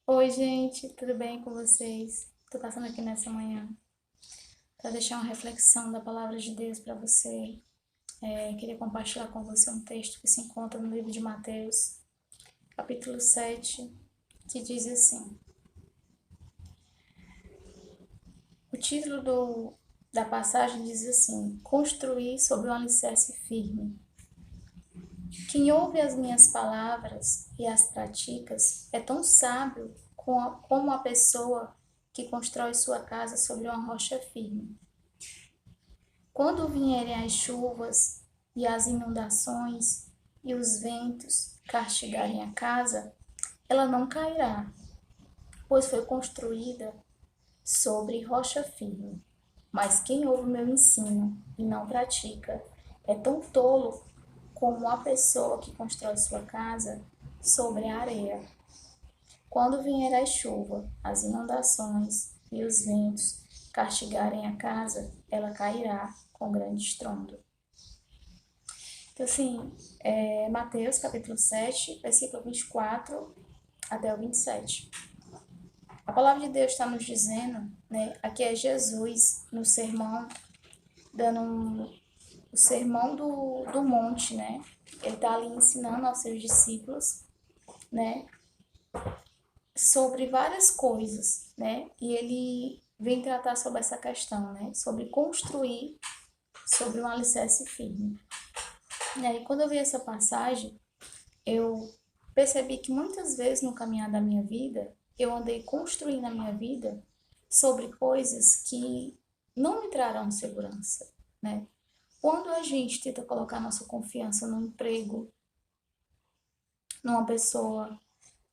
Oi, gente, tudo bem com vocês? Tô passando aqui nessa manhã para deixar uma reflexão da palavra de Deus para você. Queria compartilhar com você um texto que se encontra no livro de Mateus, capítulo 7, que diz assim: o título da passagem diz assim: Construir sobre um alicerce firme. Quem ouve as minhas palavras e as praticas é tão sábio como a pessoa que constrói sua casa sobre uma rocha firme. Quando vierem as chuvas e as inundações e os ventos castigarem a casa, ela não cairá, pois foi construída sobre rocha firme. Mas quem ouve o meu ensino e não pratica é tão tolo como a pessoa que constrói sua casa sobre a areia. Quando vier a chuva, as inundações e os ventos castigarem a casa, ela cairá com grande estrondo. Então, assim, Mateus capítulo 7, versículo 24 até o 27. A palavra de Deus está nos dizendo, né? Aqui é Jesus no sermão, o sermão do monte, né? Ele está ali ensinando aos seus discípulos, né? Sobre várias coisas, né? E ele vem tratar sobre essa questão, né? Sobre construir sobre um alicerce firme. E quando eu vi essa passagem, eu percebi que muitas vezes no caminhar da minha vida, eu andei construindo a minha vida sobre coisas que não me trarão segurança, né? Quando a gente tenta colocar nossa confiança num emprego, numa pessoa,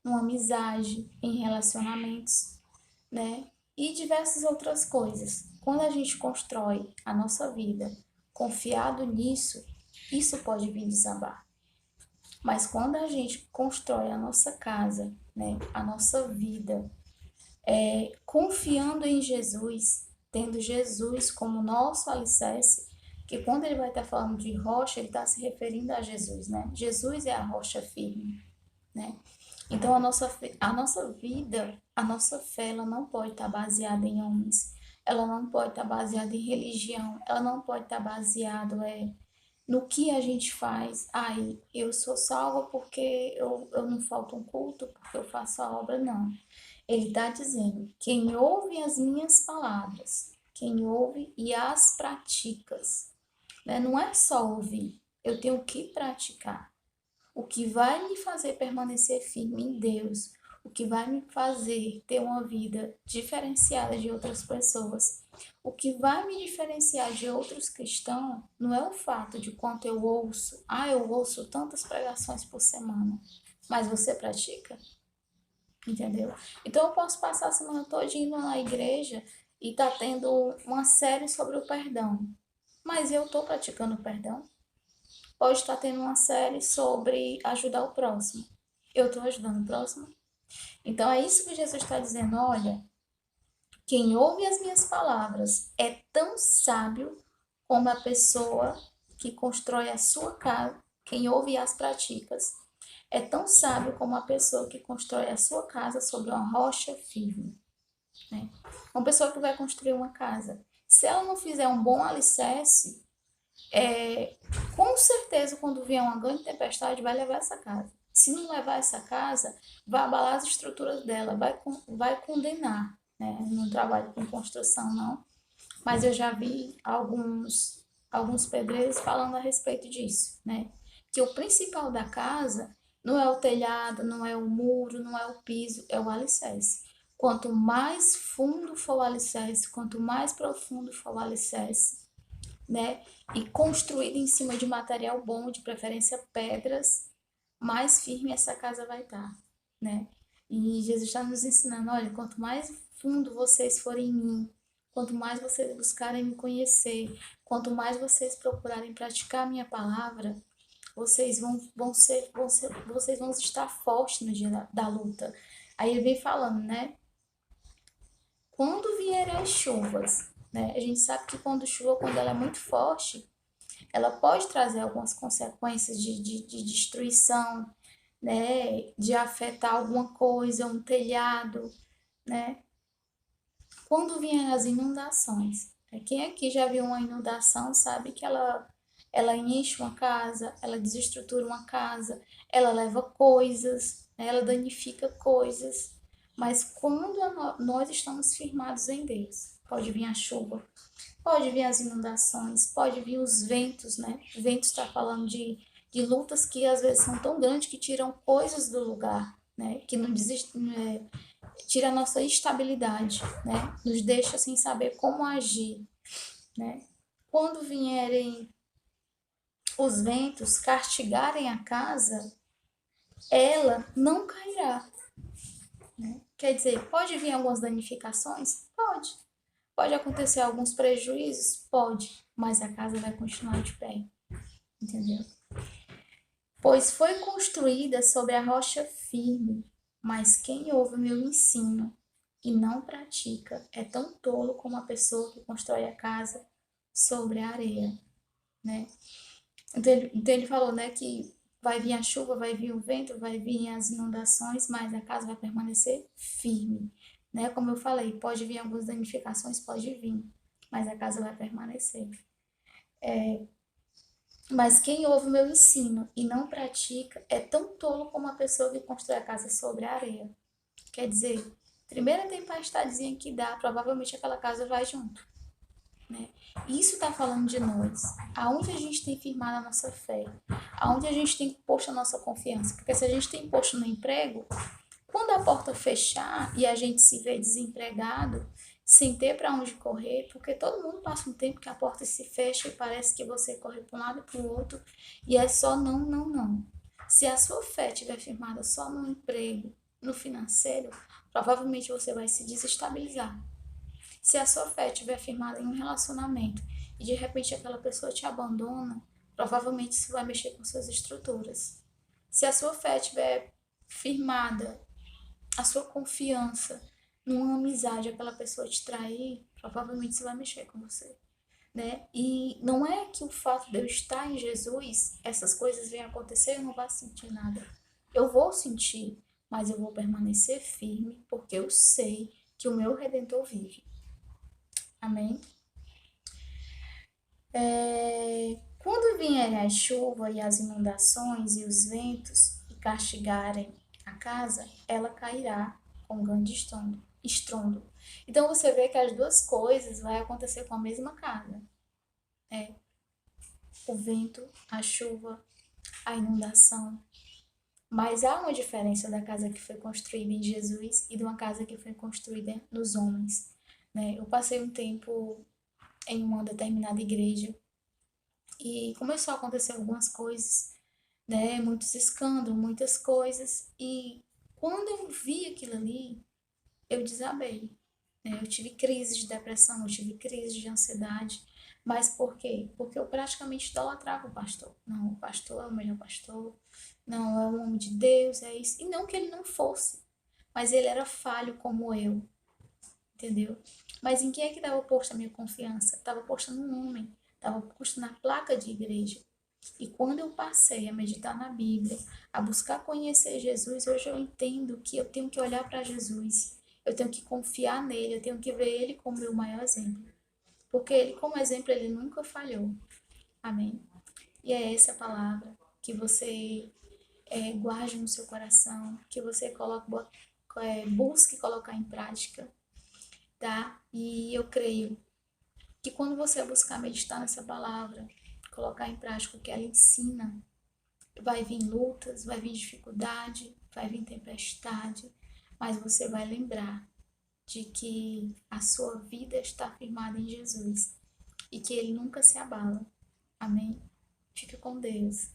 numa amizade, em relacionamentos, né? E diversas outras coisas. Quando a gente constrói a nossa vida confiado nisso, isso pode vir desabar. Mas quando a gente constrói a nossa casa, né, a nossa vida, confiando em Jesus, tendo Jesus como nosso alicerce, que quando ele vai estar falando de rocha, ele está se referindo a Jesus, né? Jesus é a rocha firme, né? Então a nossa vida, a nossa fé, ela não pode estar baseada em homens, ela não pode estar baseada em religião, ela não pode estar baseada no que a gente faz. Ai, eu sou salva porque eu não falto um culto, porque eu faço a obra, não. Ele está dizendo: quem ouve as minhas palavras, quem ouve e as praticas, né? Não é só ouvir, eu tenho que praticar. O que vai me fazer permanecer firme em Deus, o que vai me fazer ter uma vida diferenciada de outras pessoas, o que vai me diferenciar de outros cristãos não é o fato de quanto eu ouço. Ah, eu ouço tantas pregações por semana, mas você pratica? Entendeu? Então eu posso passar a semana toda indo na igreja e tá tendo uma série sobre o perdão, mas eu tô praticando o perdão? Pode estar tendo uma série sobre ajudar o próximo. Eu estou ajudando o próximo? Então é isso que Jesus está dizendo: olha, quem ouve as minhas palavras é tão sábio como a pessoa que constrói a sua casa. Quem ouve e as praticas é tão sábio como a pessoa que constrói a sua casa sobre uma rocha firme, né? Uma pessoa que vai construir uma casa, se ela não fizer um bom alicerce, com certeza, quando vier uma grande tempestade, vai levar essa casa. Se não levar essa casa, vai abalar as estruturas dela, vai condenar, né? Eu não trabalho com construção, não, mas eu já vi alguns pedreiros falando a respeito disso, né? Que o principal da casa não é o telhado, não é o muro, não é o piso, é o alicerce. Quanto mais fundo for o alicerce, quanto mais profundo for o alicerce, né? E construída em cima de material bom, de preferência pedras, mais firme essa casa vai estar, né? E Jesus está nos ensinando: olha, quanto mais fundo vocês forem em mim, quanto mais vocês buscarem me conhecer, quanto mais vocês procurarem praticar a minha palavra, vocês vão estar fortes no dia da luta. Aí ele vem falando, né? Quando vierem as chuvas, né? A gente sabe que quando chuva, quando ela é muito forte, ela pode trazer algumas consequências de destruição, né, de afetar alguma coisa, um telhado, né? Quando vêm as inundações, quem aqui já viu uma inundação sabe que ela enche uma casa, ela desestrutura uma casa, ela leva coisas, né, ela danifica coisas. Mas quando nós estamos firmados em Deus, pode vir a chuva, pode vir as inundações, pode vir os ventos, né? Vento está falando de lutas que às vezes são tão grandes que tiram coisas do lugar, né? Que não desiste, tira a nossa estabilidade, né? Nos deixa sem saber como agir, né? Quando vierem os ventos castigarem a casa, ela não cairá, né? Quer dizer, pode vir algumas danificações? Pode. Pode acontecer alguns prejuízos? Pode. Mas a casa vai continuar de pé, entendeu? Pois foi construída sobre a rocha firme, mas quem ouve o meu ensino e não pratica é tão tolo como a pessoa que constrói a casa sobre a areia, né? Então ele falou, né, que vai vir a chuva, vai vir o vento, vai vir as inundações, mas a casa vai permanecer firme, né? Como eu falei, pode vir algumas danificações, pode vir, mas a casa vai permanecer. Mas quem ouve o meu ensino e não pratica é tão tolo como a pessoa que constrói a casa sobre a areia. Quer dizer, primeira tempestadezinha que dá, provavelmente aquela casa vai junto, né? Isso está falando de nós. Aonde a gente tem firmado a nossa fé? Aonde a gente tem posto a nossa confiança? Porque se a gente tem posto no emprego, quando a porta fechar e a gente se vê desempregado, sem ter para onde correr, porque todo mundo passa um tempo que a porta se fecha e parece que você corre para um lado e para o outro, e é só não, não, não. Se a sua fé estiver firmada só no emprego, no financeiro, provavelmente você vai se desestabilizar. Se a sua fé estiver firmada em um relacionamento e de repente aquela pessoa te abandona, provavelmente isso vai mexer com suas estruturas. Se a sua fé estiver firmada, a sua confiança numa amizade, aquela pessoa te trair, provavelmente isso vai mexer com você, né? E não é que o fato de eu estar em Jesus, essas coisas venham acontecer, eu não vou sentir nada. Eu vou sentir, mas eu vou permanecer firme, porque eu sei que o meu Redentor vive. Amém? Quando vierem a chuva e as inundações e os ventos e castigarem a casa, ela cairá com grande estrondo. Então você vê que as duas coisas vai acontecer com a mesma casa. É o vento, a chuva, a inundação. Mas há uma diferença da casa que foi construída em Jesus e de uma casa que foi construída nos homens, né? Eu passei um tempo em uma determinada igreja e começou a acontecer algumas coisas, né? Muitos escândalos, muitas coisas. E quando eu vi aquilo ali, eu desabei, né? Eu tive crise de depressão, eu tive crise de ansiedade. Mas por quê? Porque eu praticamente idolatrava o pastor. Não, o pastor é o melhor pastor. Não, é o homem de Deus, é isso. E não que ele não fosse, mas ele era falho como eu, entendeu? Mas em quem é que estava posta a minha confiança? Estava posta num homem, estava posta na placa de igreja. E quando eu passei a meditar na Bíblia, a buscar conhecer Jesus, hoje eu entendo que eu tenho que olhar para Jesus, eu tenho que confiar nele, eu tenho que ver ele como meu maior exemplo. Porque ele, como exemplo, ele nunca falhou. Amém? E é essa palavra que você guarde no seu coração, que você busque colocar em prática, tá? E eu creio que quando você buscar meditar nessa palavra, colocar em prática o que ela ensina, vai vir lutas, vai vir dificuldade, vai vir tempestade, mas você vai lembrar de que a sua vida está firmada em Jesus e que ele nunca se abala. Amém? Fique com Deus.